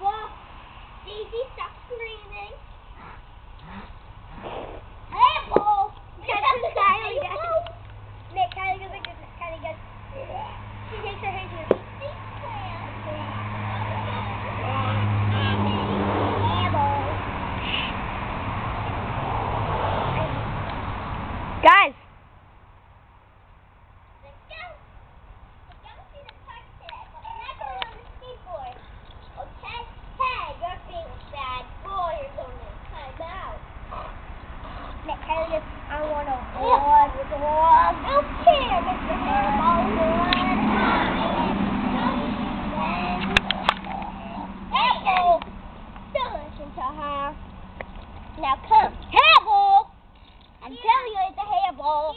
Well, Daisy, stop screaming. Nick, Kylie goes like this. Kylie goes. She takes her hand here. Guys. Nick, Kylie goes, I want to walk. Okay, Mr. Hairball. Hairball. Don't listen to her. Now come. Hairball. I'm telling you it's a hairball.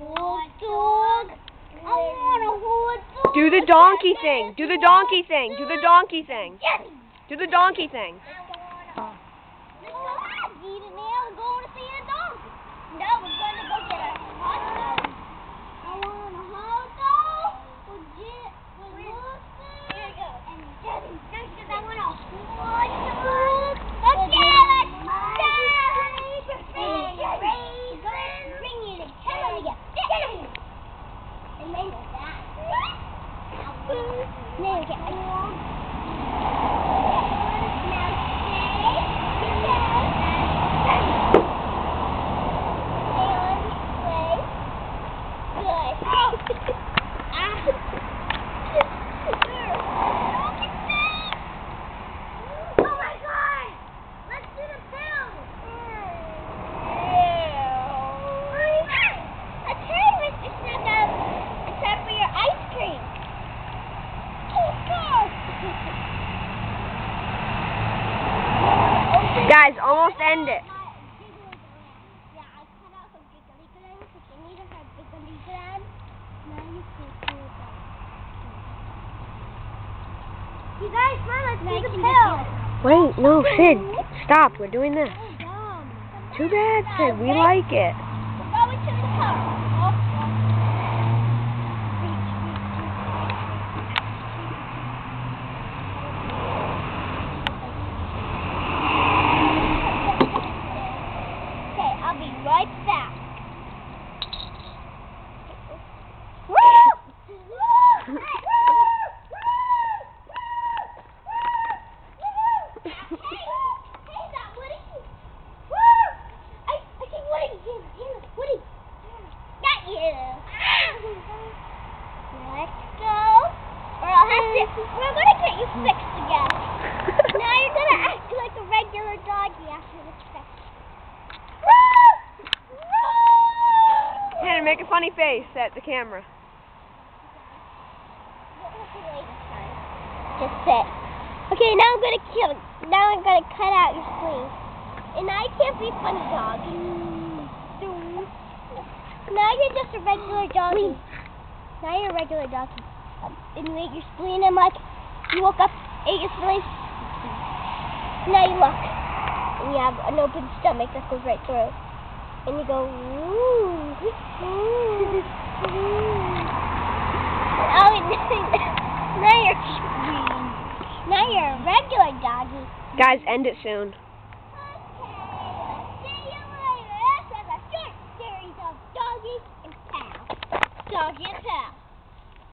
Hot dog. I want a hot dog. Do the donkey thing. Do the donkey thing. Do the donkey thing. Do the donkey thing. No, we're going to go get a hot dog. I want a hot dog with Lucy. Here you go. And Jesse, because I want a hot dog. Let's get it. Bring it in. Tell me to get it. And then that. Then we get Guys, almost end it. You guys, let's do the pill. Wait, no, Sid, stop. We're doing this. Too bad, Sid. We like it. We're going to the car. Okay, I'll be right back. We're gonna get you fixed again. Now you're gonna act like a regular doggy after this fix. Hannah, make a funny face at the camera. Just sit. Okay, now I'm gonna kill. Now I'm gonna cut out your sleeve. And now you can't be funny dog. Now you're just a regular doggy. Now you're a regular doggy. And you ate your spleen and like you woke up, ate your spleen. Now you look. And you have an open stomach that goes right through. And you go, ooh, ooh, ooh. Now you're a regular doggy. Guys, end it soon. Okay, see you later. This was a short series of Doggy and Pal. Doggy and Pal.